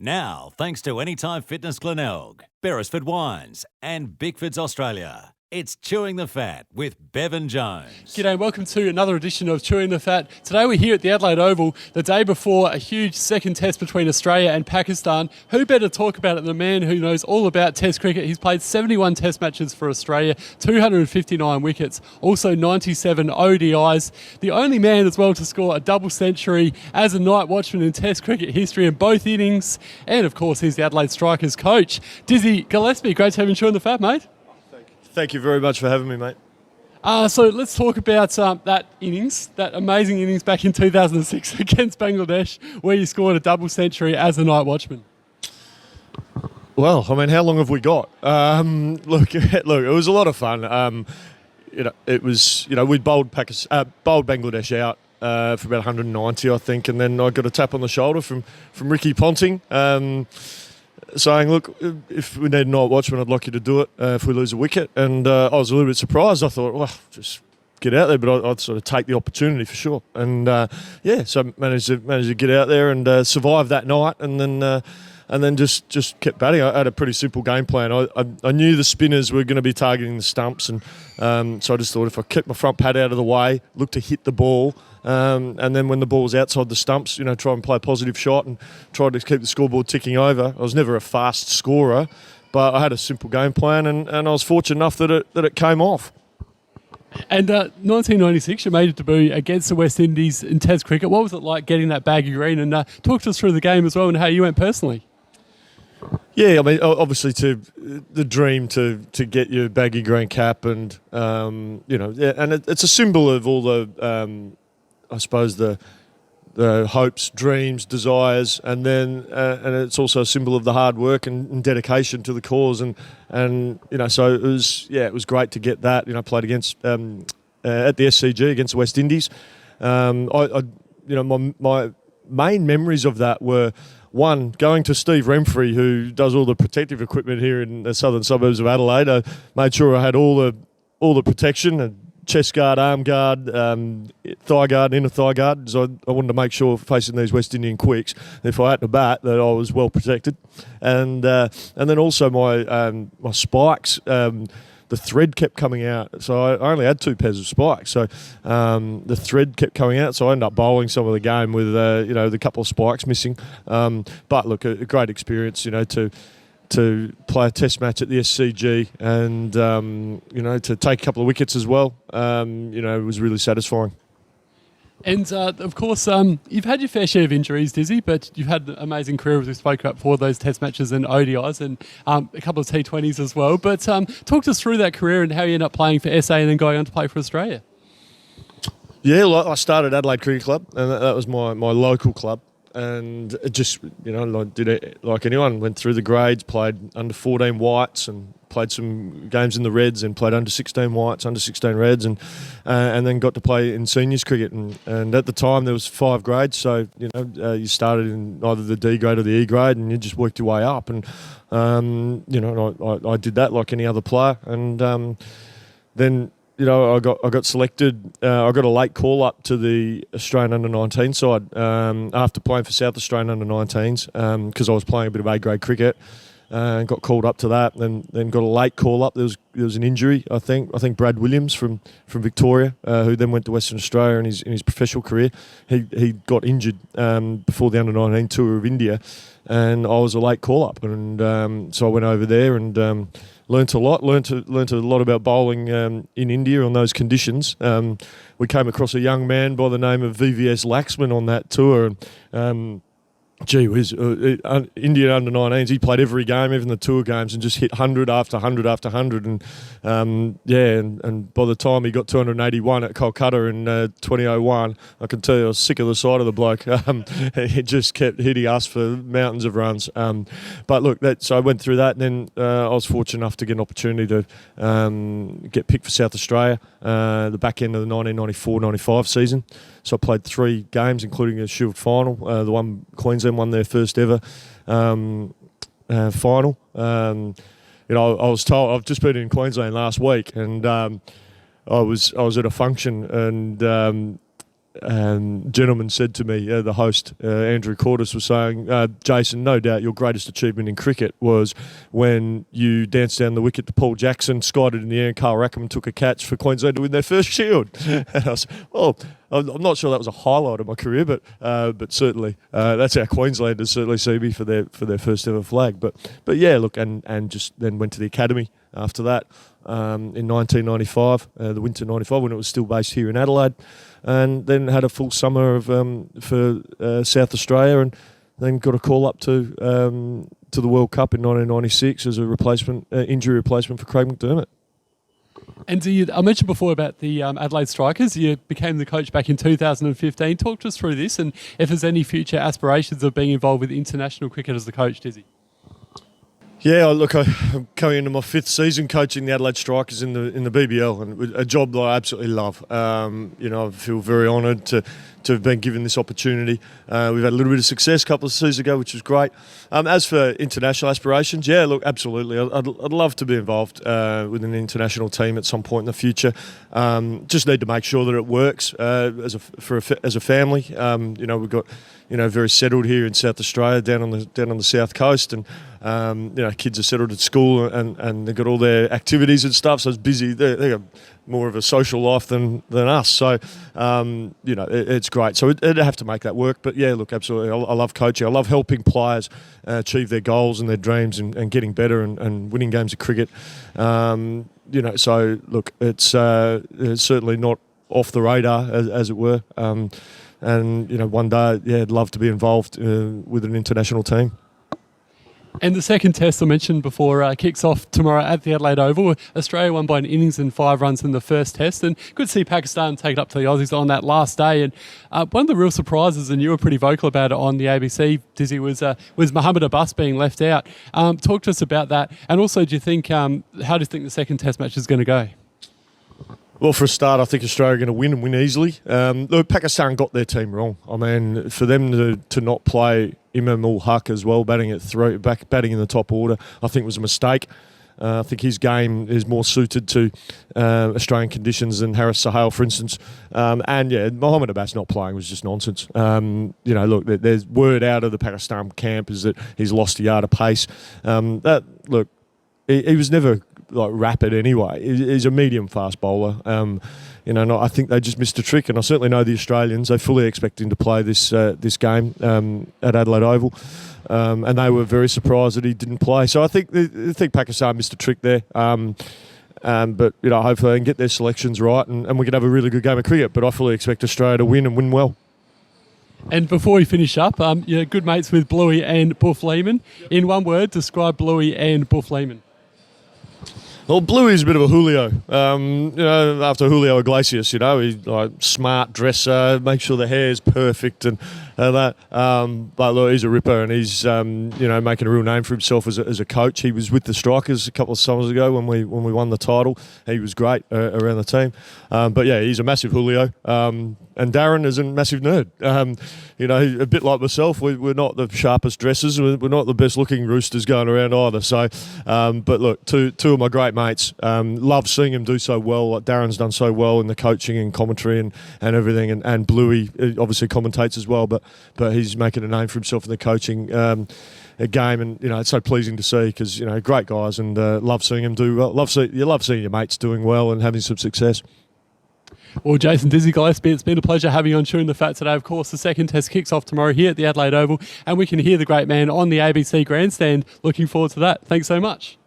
Now, thanks to Anytime Fitness Glenelg, Beresford Wines and Bickford's Australia, it's Chewing the Fat with Bevan Jones. G'day, welcome to another edition of Chewing the Fat. Today we're here at the Adelaide Oval, the day before a huge second test between Australia and Pakistan. Who better talk about it than a man who knows all about test cricket? He's played 71 test matches for Australia, 259 wickets, also 97 ODIs. The only man as well to score a double century as a night watchman in test cricket history in both innings. And of course, he's the Adelaide Strikers coach. Dizzy Gillespie, great to have you Chewing the Fat, mate. Thank you very much for having me, mate. So let's talk about that innings, that amazing innings back in 2006 against Bangladesh, where you scored a double century as a night watchman. Well, I mean, how long have we got? Look, it was a lot of fun. It was, we bowled Bangladesh out for about 190, I think, and then I got a tap on the shoulder from Ricky Ponting. Saying, look, if we need a night watchman, I'd like you to do it if we lose a wicket. And I was a little bit surprised. I thought, well, just get out there, but I'd sort of take the opportunity for sure. And so I managed to get out there and survive that night, and then just kept batting. I had a pretty simple game plan. I knew the spinners were going to be targeting the stumps, and so I just thought if I kept my front pad out of the way, look to hit the ball, and then when the ball was outside the stumps, try and play a positive shot and try to keep the scoreboard ticking over. I was never a fast scorer, but I had a simple game plan, and I was fortunate enough that it came off. And 1996, you made it debut against the West Indies in Test cricket. What was it like getting that baggy green? And talk to us through the game as well and how you went personally. Yeah, I mean, obviously, the dream to get your baggy green cap, and and it's a symbol of all the, I suppose the hopes, dreams, desires, and then and it's also a symbol of the hard work and dedication to the cause, and so it was great to get that. Played against at the SCG against the West Indies. My main memories of that were, one, going to Steve Remfrey, who does all the protective equipment here in the southern suburbs of Adelaide. I made sure I had all the protection, chest guard, arm guard, thigh guard, inner thigh guard. So I wanted to make sure, facing these West Indian quicks, if I had to bat, that I was well protected. And then also my spikes. The thread kept coming out, so I only had 2 pairs of spikes. So the thread kept coming out, so I ended up bowling some of the game with the couple of spikes missing. But look, a great experience, to play a test match at the SCG, and to take a couple of wickets as well. It was really satisfying. And, of course, you've had your fair share of injuries, Dizzy, but you've had an amazing career, as we spoke about, for those test matches and ODIs and a couple of T20s as well. But talk us through that career and how you ended up playing for SA and then going on to play for Australia. Yeah, I started Adelaide Cricket Club, and that was my local club. And it just, I did it like anyone. Went through the grades, played under 14 whites, and played some games in the Reds, and played under 16 whites, under 16 Reds, and then got to play in seniors cricket. And at the time there was 5 grades, so you started in either the D grade or the E grade, and you just worked your way up. And I did that like any other player, and then. I got selected. I got a late call up to the Australian under-19 side after playing for South Australian under-19s because I was playing a bit of A-grade cricket. Got called up to that, and then got a late call up. There was an injury. I think Brad Williams from Victoria, who then went to Western Australia in his professional career. He got injured before the under-19 tour of India, and I was a late call up, and so I went over there and. Learnt a lot. Learnt a lot about bowling in India on those conditions. We came across a young man by the name of VVS Laxman on that tour, and gee whiz, India under-19s, he played every game, even the tour games, and just hit 100 after 100 after 100. And and by the time he got 281 at Kolkata in 2001, I can tell you I was sick of the sight of the bloke. He just kept hitting us for mountains of runs. But look, so I went through that, and then I was fortunate enough to get an opportunity to get picked for South Australia, the back end of the 1994-95 season. So I played 3 games, including a Shield final. The one Queensland won their first ever final. I was told, I've just been in Queensland last week, and I was at a function, and gentleman said to me, the host, Andrew Cordes, was saying, Jason, no doubt your greatest achievement in cricket was when you danced down the wicket to Paul Jackson, skied it in the air, and Carl Rackham took a catch for Queensland to win their first Shield. And I was, well, I'm not sure that was a highlight of my career, but certainly that's how Queenslanders certainly see me for their first ever flag. But yeah, look, and just then went to the academy after that in 1995, the winter '95, when it was still based here in Adelaide. And then had a full summer of for South Australia, and then got a call up to the World Cup in 1996 as a replacement, injury replacement for Craig McDermott. And I mentioned before about the Adelaide Strikers. You became the coach back in 2015. Talk to us through this, and if there's any future aspirations of being involved with international cricket as the coach, Dizzy. Yeah, look, I'm coming into my 5th season coaching the Adelaide Strikers in the BBL, and a job that I absolutely love. I feel very honoured to have been given this opportunity. We've had a little bit of success a couple of seasons ago, which was great. As for international aspirations, yeah, look, absolutely. I'd love to be involved with an international team at some point in the future. Just need to make sure that it works as a family. We've got very settled here in South Australia, down on the south coast, and kids are settled at school and they've got all their activities and stuff, so it's busy. They got more of a social life than us, so it's great. So it'd have to make that work, but yeah, look, absolutely. I love coaching. I love helping players achieve their goals and their dreams and getting better and winning games of cricket. So look, it's certainly not off the radar, as it were. And one day, yeah, I'd love to be involved with an international team. And the second test I mentioned before kicks off tomorrow at the Adelaide Oval. Australia won by an innings and 5 runs in the first test, and good to see Pakistan take it up to the Aussies on that last day. And one of the real surprises, and you were pretty vocal about it on the ABC, Dizzy, was Mohammed Abbas being left out. Talk to us about that, and also, how do you think the second test match is going to go? Well, for a start, I think Australia are going to win and win easily. Look, Pakistan got their team wrong. I mean, for them to not play Imam-ul-Haq as well, batting in the top order, I think was a mistake. I think his game is more suited to Australian conditions than Haris Sohail, for instance. Mohammed Abbas not playing was just nonsense. Look, there's word out of the Pakistan camp is that he's lost a yard of pace. He was never rapid anyway. He's a medium fast bowler. I think they just missed a trick, and I certainly know the Australians. They fully expect him to play this game at Adelaide Oval, and they were very surprised that he didn't play. So I think Pakistan missed a trick there. But hopefully they can get their selections right, and we can have a really good game of cricket. But I fully expect Australia to win and win well. And before we finish up, you're good mates with Blewett and Boof Lehmann. In one word, describe Blewett and Boof Lehmann. Well, Bluey's a bit of a Julio. After Julio Iglesias, he's smart dresser, make sure the hair's perfect and that. But look, he's a ripper, and he's making a real name for himself as a coach. He was with the Strikers a couple of summers ago when we won the title. He was great around the team. But yeah, he's a massive Julio. And Darren is a massive nerd. A bit like myself, we're not the sharpest dressers. We're not the best looking roosters going around either. So, but look, two of my great mates. Love seeing him do so well. Like Darren's done so well in the coaching and commentary and everything. And Bluey obviously commentates as well, but he's making a name for himself in the coaching game. And, it's so pleasing to see because, great guys, and love seeing him do well. You love seeing your mates doing well and having some success. Well, Jason, Dizzy Gillespie, it's been a pleasure having you on Chewing the Fat today. Of course, the second test kicks off tomorrow here at the Adelaide Oval, and we can hear the great man on the ABC grandstand. Looking forward to that. Thanks so much.